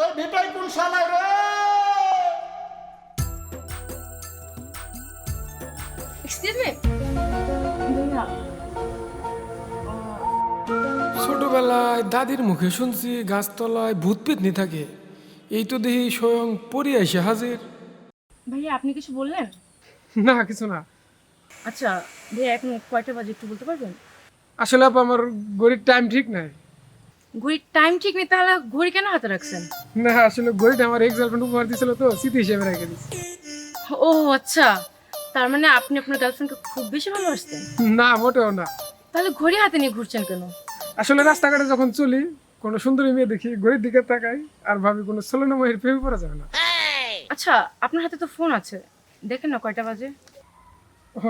ওই ভিটাই কোন শালায় রে? Excuse me. ছোটবেলায় দাদির মুখে শুনছি গাছতলায় ভূত পেতনি থাকে। এই তো দেখি স্বয়ং পরি এসে হাজির। ভাইয়া আপনি কিছু বললেন? না কিছু না। আচ্ছা ভাইয়া এখন কয়টা বাজে একটু বলতে পারবেন? আসলে আপা আমার ঘড়ির টাইম ঠিক নাই। ঘড়ির টাইম ঠিক নেই তাহলে ঘড়ি কেন হাতে রাখছেন? না আসলে ঘড়িটা আমার এক্স গার্লফ্রেন্ড উপহার দিয়েছিল তো স্মৃতি হিসেবে রেখে দিচ্ছি। ও আচ্ছা, তার মানে আপনি আপনার গার্লফ্রেন্ডকে খুব বেশি ভালোবাসতেন? না মোটেও না। তাহলে ঘড়ি হাতে নিয়ে ঘুরছেন কেন? আসলে রাস্তাঘাটে যখন চলি কোনো সুন্দরী মেয়ে দেখি ঘড়ির দিকে তাকাই আর ভাবি কোনো ছলনাময়ের প্রেমে পড়া যাবে না। আচ্ছা আপনার হাতে তো ফোন আছে, দেখেন না কয়টা বাজে। ও,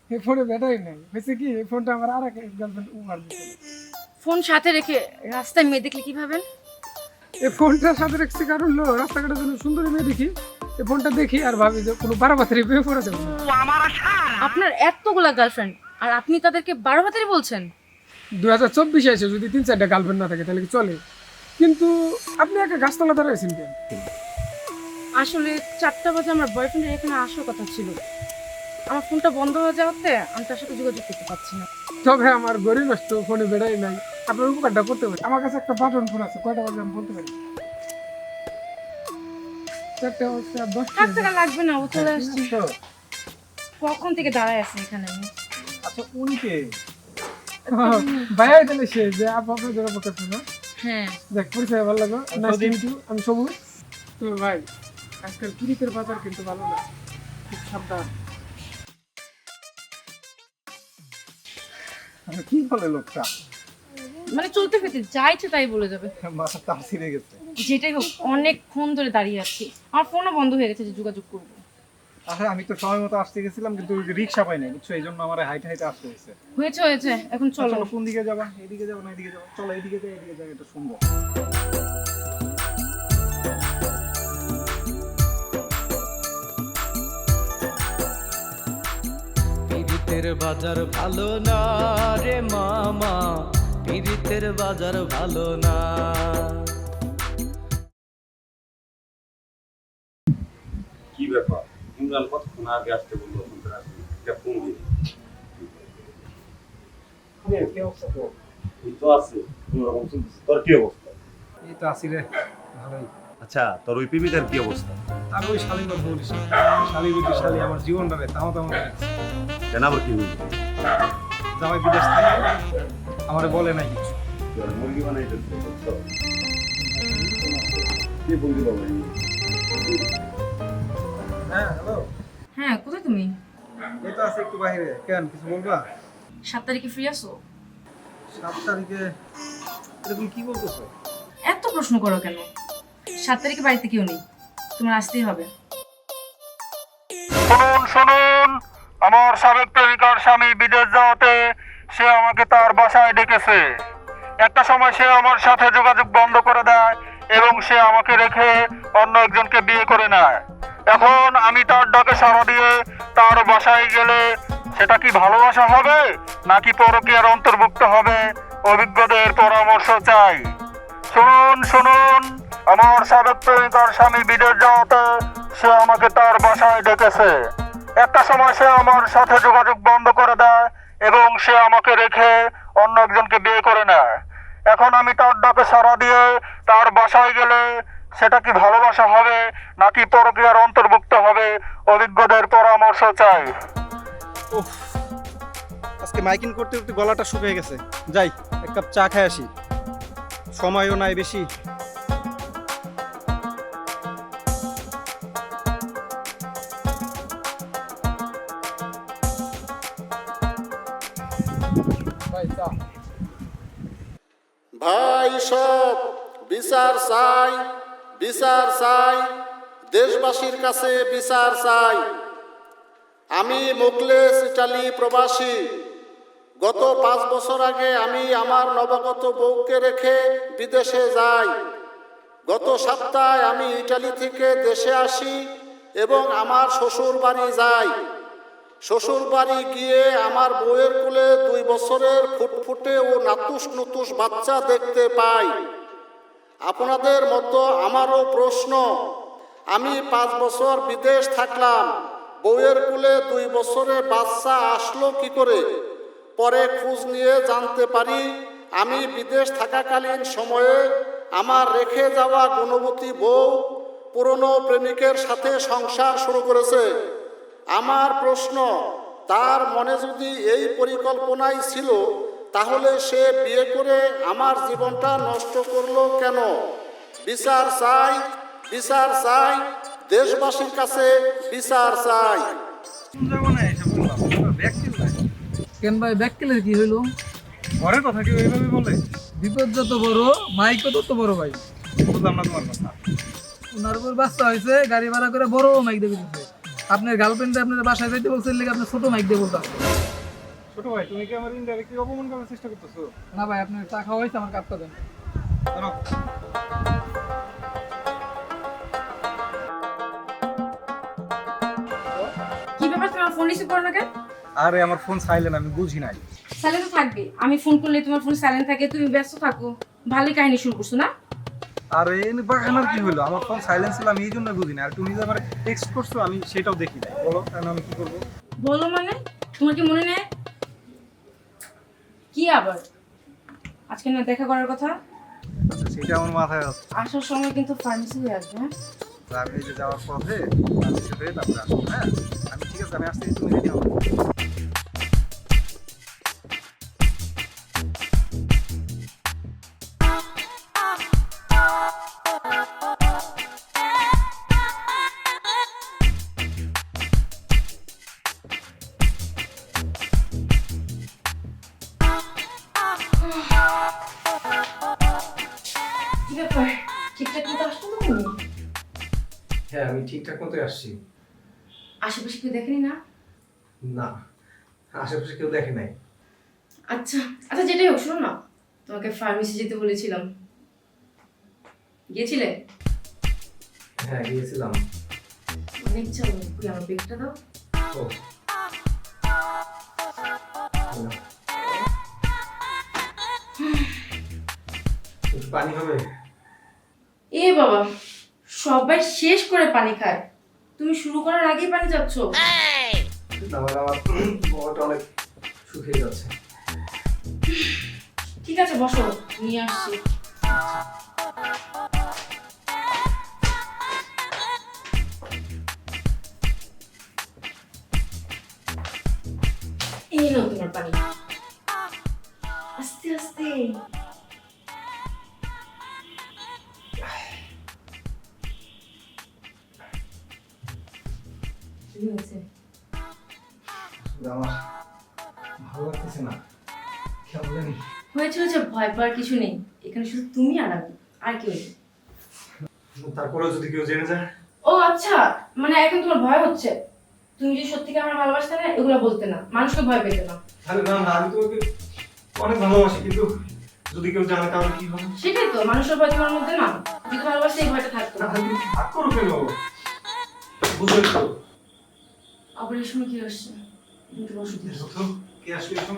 এই ফোনে ব্যাটারি নাই। হয়েছে কি এই ফোনটা আমার আর এক গার্লফ্রেন্ড উপহার দিয়েছিল। ফোন সাথে রেখে রাস্তায় মেয়ে দেখলে কি ভাবেন? এই ফোনটা সাথে রাখছি কারণ হলো রাস্তাঘাটে যখন সুন্দরী মেয়ে দেখি এই ফোনটা দেখি আর ভাবি যে কোনো বারাবাতারি প্রেমে পড়া যাবে না। আপনার এতগুলা গার্লফ্রেন্ড আর আপনি তাদেরকে 12 হাতেরই বলছেন? 2024 এসে যদি 3-4টা গার্লফ্রেন্ড না থাকে তাহলে কি চলে? কিন্তু আপনি একটা গাছতলা দাঁড়াইছেন কেন? আসলে 4টা বাজে আমার বয়ফ্রেন্ডের এখানে আসার কথা ছিল। আমার ফোনটা বন্ধ হয়ে যাওয়াতে আমি তার সাথে যোগাযোগ করতে পারছি না। তবে আমার গড়ি নষ্ট, ফোনে বেড়াই নাই। আপনার উপকারটা করতে পারি। আমার কাছে একটা বাটন ফোন আছে, কয়টা বাজে আমি বলতে পারি। 4টা বাজে আর 10টা থাক থাকা লাগবে না, ও চলে আসছি। কখন থেকে দাঁড়ায় আছি এখানে আমি। আচ্ছা উনি কে? ভাইয়াই তাহলে সে যে আপনার ধরে পড়তেছে না। হ্যাঁ দেখ পরিচয় ভালো লাগলো। নাইস টু মিট ইউ, আমি সবুজ। তো ভাই আজকাল কিরিতের বাজার কিন্তু ভালো না, খুব সাবধান। কি বলে লোকটা? মানে চলতে ফিরতে যা ইচ্ছে তাই বলে যাবে। মাথা তার ছিঁড়ে গেছে। যেটাই হোক অনেকক্ষণ ধরে দাঁড়িয়ে আছি, আমার ফোনও বন্ধ হয়ে গেছে যে যোগাযোগ করবো। আরে আমি তো সময় মতো আসতে গেছিলাম কিন্তু রিক্সা পাই নাই, বুঝছো? এই জন্য আমার হাইটে হাইটে আসতে হয়েছে। হয়েছে হয়েছে, এখন চলো। চলো কোন দিকে যাবা? এদিকে যাবো না এদিকে যাবো? চলো এদিকে যাই, এদিকে যাই, এটা সুন্দর। পীড়িতের বাজার ভালো না রে মামা, পীড়িতের বাজার ভালো না। কি ব্যাপার? ইমরান কতক্ষণ আগে আসতে বললো, এখন তো আসেনি। এটা ফোন দিই। কি অবস্থা তো? এই তো আছে, কোনোরকম চলতেছে। তোর কি অবস্থা? এই তো আসি রে, ভালোই। আচ্ছা, তোর ওই প্রেমিকার কি অবস্থা? আর ওই শালীর কথা বলিস না। শালী বিটি শালী আমার জীবনটা রে তাও তেমন লাগছে। কেন আবার কি হইল? জামাই বিদেশ থাকে, আমারে বলে নাই কিছু। তোর মুরগি বানাইতেছে, বুঝছো? কি বলবি বাবা? হ্যাঁ হ্যালো, হ্যাঁ কোথায় তুমি? এই তো আছে একটু বাইরে। কেন কিছু বলবা? 7 তারিখে ফ্রি আছো? 7 তারিখে? এটা তুমি কি বলতেছো? এত প্রশ্ন করো কেন? 7 তারিখে বাড়িতে কেউ নেই, তোমার আসতেই হবে। শুনুন শুনুন, আমার সাবেক প্রেমিকার স্বামী বিদেশ যাওয়াতে সে আমাকে তার বাসায় ডেকেছে। একটা সময় সে আমার সাথে যোগাযোগ বন্ধ করে দেয় এবং সে আমাকে রেখে অন্য একজনকে বিয়ে করে নেয়। এখন আমি তার ডাকে সাড়া দিয়ে তার বাসায় গেলে সেটা কি ভালোবাসা হবে নাকি পরকীয়ার অন্তর্ভুক্ত হবে? অভিজ্ঞদের পরামর্শ চাই। শুনুন শুনুন, আমার সাবেক প্রেমিকার স্বামী বিদেশ যাওয়াতে সে আমাকে তার বাসায় ডেকেছে। একটা সময় সে আমার সাথে যোগাযোগ বন্ধ করে দেয় এবং সে আমাকে রেখে অন্য একজনকে বিয়ে করে নেয়। এখন আমি তার ডাকে সাড়া দিয়ে তার বাসায় গেলে সেটা কি ভালোবাসা হবে নাকি পরকীয়ার অন্তর্ভুক্ত হবে? অভিজ্ঞদের পরামর্শ চাই। উফ, আজকে মাইকিং করতে করতে গলাটা শুকিয়ে গেছে। যাই এক কাপ চা খেয়ে আসি, সময়ও নাই বেশি। ভাই সব বিচার চাই, বিচার চাই, দেশবাসীর কাছে বিচার চাই। আমি মোকলেস ইটালি প্রবাসী। গত 5 বছর আগে আমি আমার নবাগত বউকে রেখে বিদেশে যাই। গত সপ্তাহে আমি ইটালি থেকে দেশে আসি এবং আমার শ্বশুর বাড়ি যাই। শ্বশুর বাড়ি গিয়ে আমার বউয়ের কোলে 2 বছরের ফুটফুটে ও নাতুস নুতুস বাচ্চা দেখতে পাই। আপনাদের মতো আমারও প্রশ্ন। আমি 5 বছর বিদেশ থাকলাম, বউয়ের কুলে 2 বছরে বাচ্চা আসলো কি করে? পরে খোঁজ নিয়ে জানতে পারি আমি বিদেশ থাকাকালীন সময়ে আমার রেখে যাওয়া গুণবতী বউ পুরনো প্রেমিকের সাথে সংসার শুরু করেছে। আমার প্রশ্ন, তার মনে যদি এই পরিকল্পনাই ছিল, তাহলে সে বিয়ে করে আমার জীবনটা নষ্ট করলো কেন? বিচার চাই, বিচার চাই, দেশবাসীর কাছে বিচার চাই। যাবো না এসে বললাম ব্যাককেল নাই কেন ভাই ব্যাককেলের কি হইলো? ঘরের কথা কেউ এইভাবে বলে? বিপদ যত বড় মাইক তত বড় ভাই। বুঝলাম না তোমার কথা। ওনার উপর বাচ্চা হয়েছে, গাড়ি ভাড়া করে বড় মাইক দিয়ে দিচ্ছে। আপনার গার্লফ্রেন্ড আপনার বাসায় যাইতে বলছেন লেগে আপনার ছোট মাইক দিয়ে বলতাম। ছোট ভাই, তুমি কি আমার ইনডাইরেক্টলি অপমান করার চেষ্টা করতেছো? না ভাই, আপনার চা খাওয়া হয়েছে, আমার কাপটা দেন। দাঁড়াও। কি ব্যাপার, তোমার ফোন রিসিভ করো না কেন? আরে আমার ফোন সাইলেন্ট, আমি বুঝি নাই। সাইলেন্ট থাকবে, আমি ফোন করলে তোমার ফোন সাইলেন্ট থাকে, তুমি ব্যস্ত থাকো। ভালোই কাহিনী শুরু করছো না? আরে এনে বাগানোর কি হলো? আমার ফোন সাইলেন্ট ছিল, আমি এই জন্য বুঝি না। আর তুমি যে আমার টেক্সট করছো আমি সেটাও দেখি নাই। বলো কেন, আমি কি করবো? বলো মানে, তোমার কি মনে নেই? কি আবার আজকে না দেখা করার কথা? আচ্ছা, সেটা আমার মাথায় আছে। আসার সময় কিন্তু ফার্মেসি হয়ে আসবে। হ্যাঁ, তো আমি এই যে যাওয়ার পথে আমি সেটা তারপরে আসবো। হ্যাঁ, আমি ঠিক আছে, আমি আসতে তুমি রেডি হবো। কি ব্যাপার, ঠিকঠাক মতো আসছো তো তুমি? হ্যাঁ, আমি ঠিকঠাক মতোই আসছি। আশেপাশে কেউ দেখেনি না? না, আশেপাশে কেউ দেখে নাই। আচ্ছা আচ্ছা, যেটাই হোক, শোনো না, তোমাকে ফার্মেসি যেতে বলেছিলাম, গিয়েছিলে? হ্যাঁ, গিয়েছিলাম। অনেক চাও, কই আমার বেগটা দাও। ও না। একটু পানি হবে? এ বাবা, সবাই শেষ করে পানি খায়, তুমি শুরু করার আগেই পানি চাচ্ছ? না মানে আমার বড়টা অনেক শুকিয়ে যাচ্ছে। ঠিক আছে, বসো, নিয়ে আসছি। এই নাও তোমার পানি, আস্তে আস্তে। কি হয়েছে? আমার ভালো লাগতেছে না, কেমন জানি। হয়েছে হয়েছে, ভয় পাওয়ার কিছু নেই, এখানে শুধু তুমি আর আমি, আর কেউ নেই। তারপরেও যদি কেউ জেনে যায়? ও আচ্ছা, মানে এখন তোমার ভয় হচ্ছে? তুমি যদি সত্যিকার আমার ভালোবাসতে না, এগুলো বলতে না, মানুষকে ভয় পেতে না। আরে না না, আমি তোমাকে অনেক ভালোবাসি, কিন্তু যদি কেউ জানে তাহলে কি হবে? সেটাই তো, মানুষের ভয় তোমার মধ্যে না, যদি ভালোবাসতে এই ভয়টা থাকতো না। তুমি ভাগ করো কেন? বুঝলে তো? আবার এই সময় কি আসছে? তুমি একটু বসো দেখি। তো কে আসলে এখন?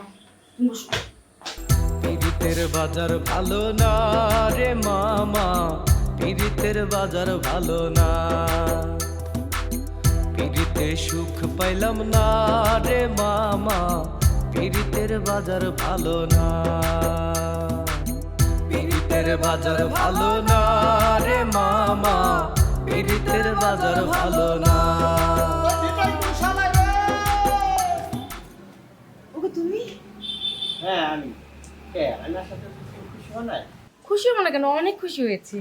তুমি বসো। পীড়িতের বাজার ভালো না রে মামা, পীড়িতের বাজার ভালো না। পীড়িতে সুখ পাইলাম না রে মামা, পীড়িতের বাজার ভালো না। পীড়িতের বাজার ভালো না রে মামা, পীড়িতের বাজার ভালো না। ওগো তুমি? হ্যাঁ আমি আমি আসাতে খুশি হও নাই? খুশি হবো না কেন, অনেক খুশি হয়েছি।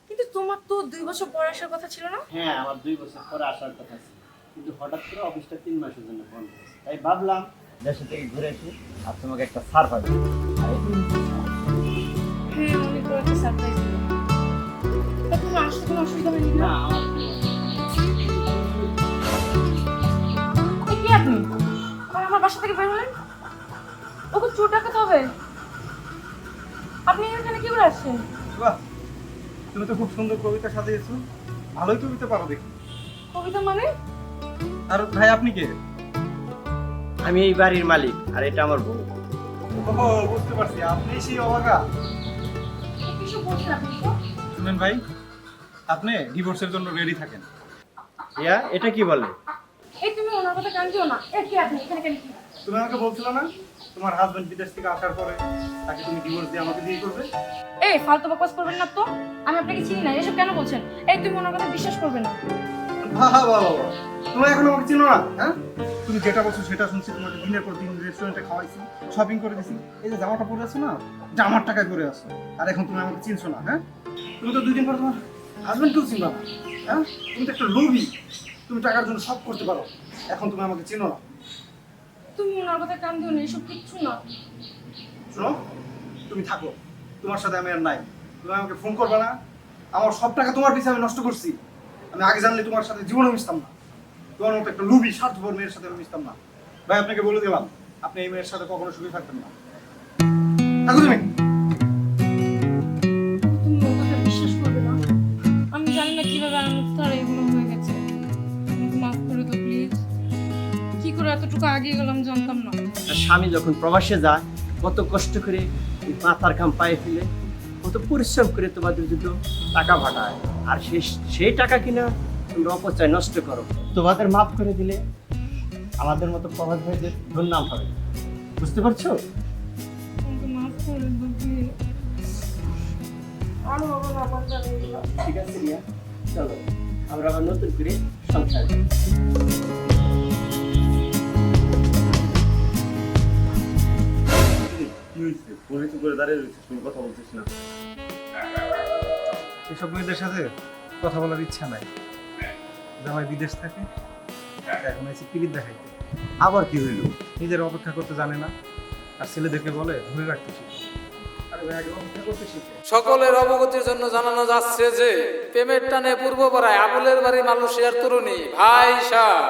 কিন্তু তোমার তো 2 বছর পর আসার কথা ছিল না? হ্যাঁ, আমার 2 বছর পরে আসার কথা ছিল, কিন্তু হঠাৎ করে অফিসটা 3 মাসের জন্য বন্ধ হয়েছে। তাই ভাবলাম দেশে থেকে ঘুরে আসি আর তোমাকে একটা সারপ্রাইজ দেব। হ্যাঁ, অনেক বড় একটা সারপ্রাইজ দিল। তা তুমি আসতে কোনো অসুবিধা হয়নি না? না আমার এ কি আপনি? আমার বাসা থেকে বের হলেন? ওকে চোর ডাকাতে হবে। আপনি এখানে কি করে আসছেন? বাহ, তুমি তো খুব সুন্দর কবিতা সাজিয়েছো, ভালোই কবিতা পারো দেখি। কবিতা মানে? আর ভাই আপনি কে? আমি এই বাড়ির মালিক আর এটা আমার বউ। ও বুঝতে পারছি, আপনি সেই অবাগা। বলছেন আপনি তো? শুনেন ভাই, আপনি ডিভোর্সের জন্য রেডি থাকেন। ইয়া এটা কি বলে? এই তুমি ওনার কথা কান দিও না। এ কি আপনি এখানে কেন কি? তুমি আমাকে বলছিল না তোমার হাজবেন্ড বিদেশ থেকে আসার পরে তাকে তুমি ডিভোর্স দিয়ে আমাকে বিয়ে করবে? এই ফালতু বকবাস করবেন না তো। আমি আপনাকে চিনি না, এসব কেন বলছেন? এই তুমি ওনার কথা বিশ্বাস করবে না। বাবা বাবা, তুমি এখন আমাকে চিনো না? হ্যাঁ, তুমি যেটা বলছো সেটা শুনছি। তোমাকে দিনের পর দিন রেস্টুরেন্টে খাওয়াইছি, শপিং করে দিছি। এই যে জামাটা পরে আছো না, জামার টাকায় পরে আছো, আর এখন তুমি আমাকে চিনছো না? হ্যাঁ, তুমি তো 2 দিন পর তোমার হাজবেন্ডকেও চিনবা না। হ্যাঁ, তুমি তো একটা লোভী, তুমি টাকার জন্য সব করতে পারো, এখন তুমি আমাকে চিনো না। তুমি ওনার কথা কান দিও না, এসব কিচ্ছু না। শোনো, তুমি থাকো, তোমার সাথে আমি আর নাই। তুমি আমাকে ফোন করবে না। আমার সব টাকা তোমার পিছনে আমি নষ্ট করছি। আমি আগে জানলে তোমার সাথে জীবনে মিশতাম না। তোমার মতো একটা লুবি স্বার্থপর মেয়ের সাথে আমি মিশতাম না। ভাই, আপনাকে বলে দিলাম, আপনি এই মেয়ের সাথে কখনো সুখী থাকবেন না। থাকো তুমি। তুমি ওর কথা বিশ্বাস করবে না। আমি জানি না কিভাবে আমার তার এগুলো হয়ে গেছে। আমাকে মাফ করে দাও প্লিজ। কি করে এতটুকু আগিয়ে গেলাম জানতাম না। আর স্বামী যখন প্রবাসে যায় কত কষ্ট করে এই মাথার ঘাম পায়ে ফেলে, কত পরিশ্রম করে তোমাদের দুটো টাকা ভাটায়, আর সেই টাকা কিনা তোমরা অপচয় নষ্ট করো। তোমাদের মাফ করে দিলে আমাদের মতো প্রবাস ভাইদের দুর্নাম হবে, বুঝতে পারছো? আমাকে মাফ করে দাও প্লিজ। আরো আবার আমার জানি এগুলো। ঠিক আছে রিয়া, চলো আমরা আবার নতুন করে সংসার করি। কি হয়েছে? ফোন রিসিভ করে দাঁড়িয়ে রয়েছিস, তুমি কথা বলছিস না? এসব মেয়েদের সাথে কথা বলার ইচ্ছা নাই। জামাই বিদেশ থাকে, এখন এসে পিরিত দেখাইতে। আবার কি হইল? নিজের অপেক্ষা করতে জানে না, আর ছেলেদেরকে বলে ধরে রাখতে শিখে। আরে ভাই, আগে অপেক্ষা করতে শিখে। সকলের অবগতির জন্য জানানো যাচ্ছে যে প্রেমের টানে পূর্বপাড়ায় আবুলের বাড়ি মালয়েশিয়ার তরুণী ভাই সাহেব